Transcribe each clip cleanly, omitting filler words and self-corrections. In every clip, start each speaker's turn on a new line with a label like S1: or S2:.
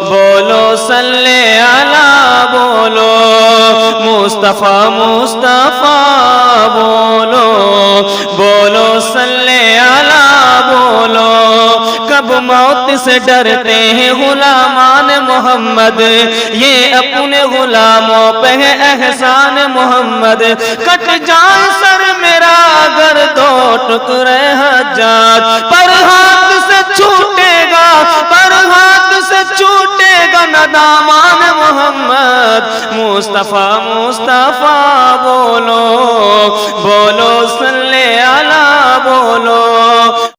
S1: بولو صلی علی بولو مصطفیٰ مصطفیٰ بولو بولو صلی علی بولو کب موت سے ڈرتے ہیں غلامان محمد یہ اپنے غلاموں پہ ہے احسان محمد کٹ جائے سر میرا اگر دو ٹکڑے حجاج پر ہاتھ سے چھوٹے گا پر ہاتھ سے چھوٹے گا نہ دامان محمد مصطفیٰ مصطفیٰ بولو بولو صلی علی بولو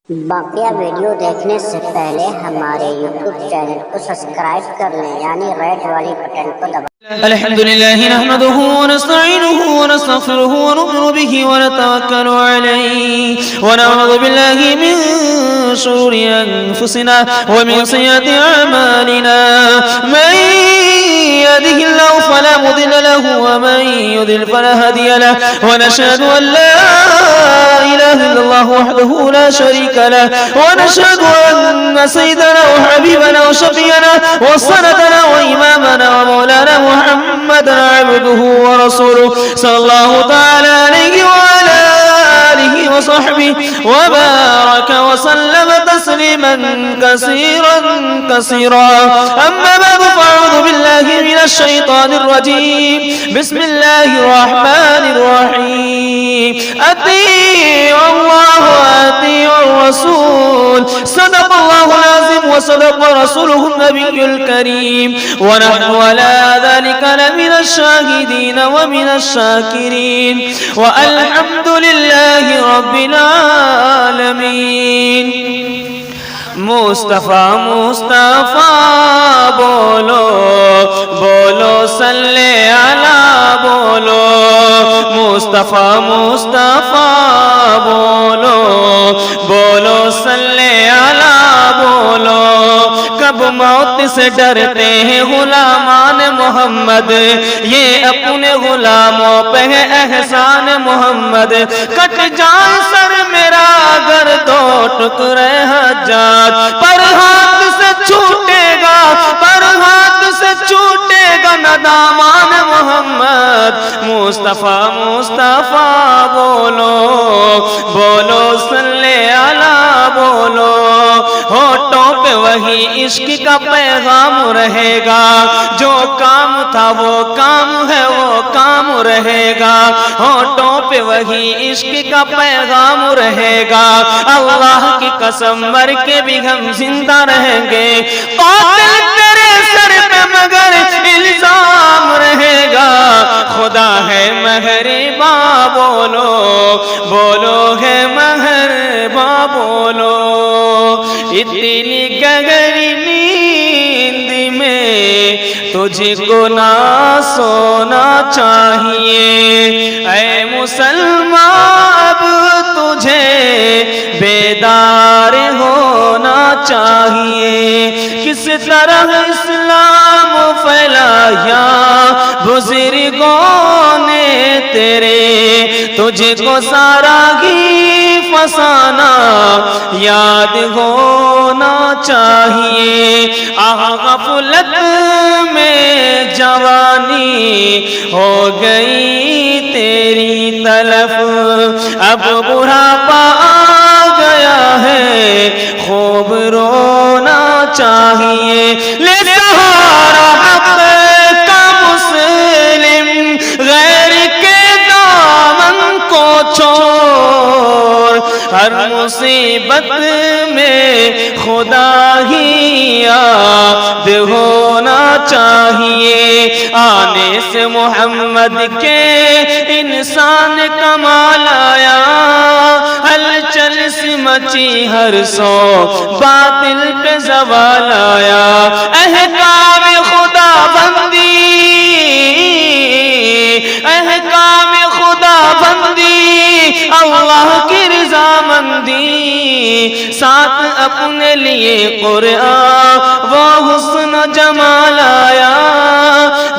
S2: باقیہ ویڈیو دیکھنے سے پہلے ہمارے یوٹیوب چینل کو سبسکرائب کر لیں یعنی ریڈ والی بٹن کو دبائیں
S1: الحمد لله نحمده ونستعينه ونستغفره ونؤمن به ونتوكل عليه ونعوذ بالله من شرور أنفسنا ومن سيئات أعمالنا من يهده الله فلا مضل له ومن يضلل فلا هادي له ونشهد أن لا إله إلا الله وحده لا شريك له ونشهد أن سيدنا وحبيبنا وشفيعنا وسندنا وإمامنا ومولانا محمد عبده ورسوله صلى الله تعالى عليه وعلى آله وصحبه وبارك وسلم تسليما كثيرا كثيرا أما بعد فأعوذ بالله من الشيطان الرجيم بسم الله الرحمن الرحيم أطيعوا الله وأطيعوا الرسول صدق الله العظيم وصدق رسوله النبي الكريم ونحن على ذلك لمن الشاهدين ومن الشاكرين والحمد لله رب العالمين مصطفیٰ مصطفیٰ بولو بولو صلی علی بولو مصطفیٰ مصطفیٰ بولو بولو صلی علی بولو کب موت سے ڈرتے ہیں غلامان محمد یہ اپنے غلاموں پہ ہے احسان محمد کٹ جائے سر میرا اگر دو ٹکڑے حجاج پر ہاتھ سے چھوٹے گا پر ہاتھ سے چھوٹے گا نہ دامان محمد مصطفیٰ مصطفیٰ بولو بولو صلی علی بولو ہوٹوں پہ وہی عشق کا پیغام رہے گا جو کام تھا وہ کام ہے وہ کام رہے گا ہوٹوں پہ وہی عشق کا پیغام رہے گا اللہ کی قسم مر کے بھی ہم زندہ رہیں گے قاتل تیرے سر پہ مگر الزام رہے گا خدا ہے مہرباں بولو بولو ہے مہرباں بولو اتنی گہری نیند میں تجھ کو نہ سونا چاہیے اے مسلمان اب تجھے بیدار ہونا چاہیے کس طرح اسلام پھیلایا بزرگوں نے تیرے تجھ کو سارا ہی فسانہ یاد ہونا چاہیے غفلت میں جوانی ہو گئی تیری طلف اب بڑھاپا آ گیا ہے خوب رونا چاہیے لے سہارا حق کا مسلم غیر کے دامن کو چھوڑ ہر مصیبت میں خدا ہی یاد ہونا چاہیے آنے سے محمد کے انسان کمال آیا ہلچل سی مچی ہر سو باطل پہ زوال آیا احکام خدا بندی احکام خدا بندی اللہ کی رضا مندی ساتھ اپنے لیے قرآن وہ حسن جمال آیا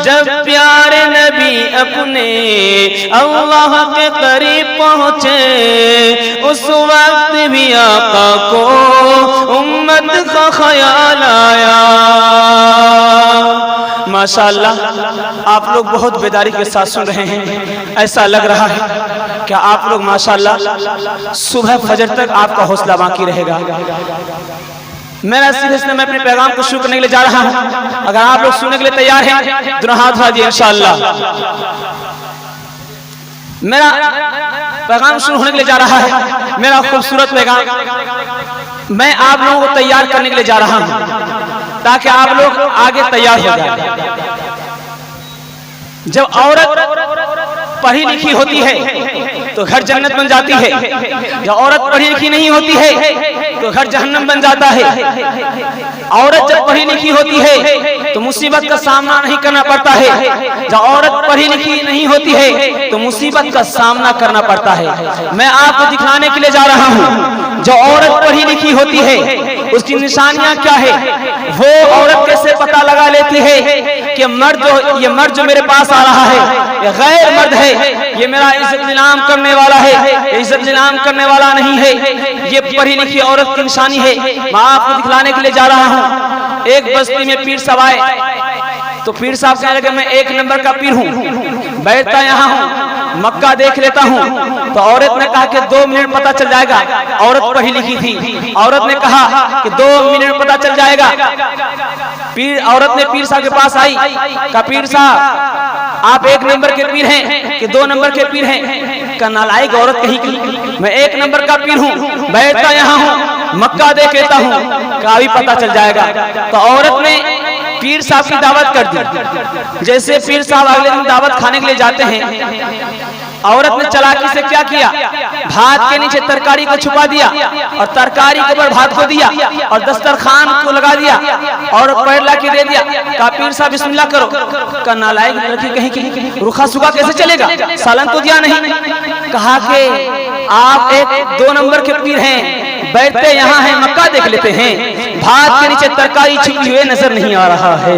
S1: جب پیارے نبی اپنے اللہ کے قریب پہنچے اس وقت بھی آقا کو امت کا خیال آیا ماشاءاللہ آپ لوگ بہت بیداری کے ساتھ سن رہے ہیں. ایسا لگ رہا ہے کہ آپ لوگ ماشاءاللہ صبح فجر تک آپ کا حوصلہ باقی رہے گا. میرا سلسلے سے میں اپنے پیغام کو شروع کرنے کے لیے جا رہا ہوں. اگر آپ لوگ سننے کے لیے تیار ہیں دونوں ہاتھ اٹھا دیجیے انشاءاللہ. میرا پیغام شروع ہونے کے لیے جا رہا ہے. میرا خوبصورت پیغام میں آپ لوگوں کو تیار کرنے کے لیے جا رہا ہوں تاکہ آپ لوگ آگے تیار ہو جائیں. جب عورت پڑھی لکھی ہوتی ہے تو گھر جنت بن جاتی ہے. جب عورت پڑھی لکھی نہیں ہوتی ہے تو گھر جہنم بن جاتا ہے. عورت جب پڑھی لکھی ہوتی ہے تو مصیبت کا سامنا نہیں کرنا پڑتا ہے. جب عورت پڑھی لکھی نہیں ہوتی ہے تو مصیبت کا سامنا کرنا پڑتا ہے. میں آپ کو دکھانے کے لیے جا رہا ہوں جو عورت پڑھی لکھی ہوتی ہے اس کی نشانیاں کیا ہے. وہ عورت کیسے پتہ لگا لیتی ہے کہ یہ مرد جو میرے پاس آ رہا ہے یہ غیر مرد ہے, یہ میرا عزت نیلام کرنے والا ہے, یہ عزت نیلام کرنے والا نہیں ہے. یہ پڑھی لکھی عورت کی نشانی ہے. میں آپ کو دکھلانے کے لیے جا رہا ہوں. ایک بستی میں پیر صاحب آئے تو پیر صاحب کہنے لگے میں 1 نمبر کا پیر ہوں, بیٹھتا یہاں ہوں, مکہ دیکھ لیتا ہوں. تو عورت نے کہا کہ 2 منٹ پتہ چل جائے گا. عورت پڑھی لکھی تھی. عورت نے کہا کہ 2 منٹ پتہ چل جائے گا. عورت نے پیر صاحب کے پاس آئی, کہا پیر صاحب آپ 1 نمبر کے پیر ہیں کہ 2 نمبر کے پیر ہیں. کہ نالائق عورت کہیں کی میں 1 نمبر کا پیر ہوں, بیٹھتا یہاں ہوں, مکہ دیکھ لیتا ہوں. کہا ابھی پتہ چل جائے گا. تو عورت نے پیر صاحب کی دعوت کر دی. جیسے پیر صاحب اگلے دن دعوت کھانے کے لیے جاتے ہیں, عورت نے چلاکی سے کیا کیا, بھات کے نیچے ترکاری کو چھپا دیا اور ترکاری کے اوپر بھات کو دیا اور دسترخوان کو لگا دیا اور پیر لا کے دے دیا. کہا پیر صاحب بسم اللہ کرو. کہا نالائق لڑکی کہیں کی رکھا سکھا کیسے چلے گا, سالن تو دیا نہیں. کہا کہ آپ 2 نمبر کے پیر ہیں, بیٹھتے یہاں ہیں, مکہ دیکھ لیتے ہیں, بھات کے نیچے ترکاری چھپی ہوئے نظر نہیں آ رہا ہے.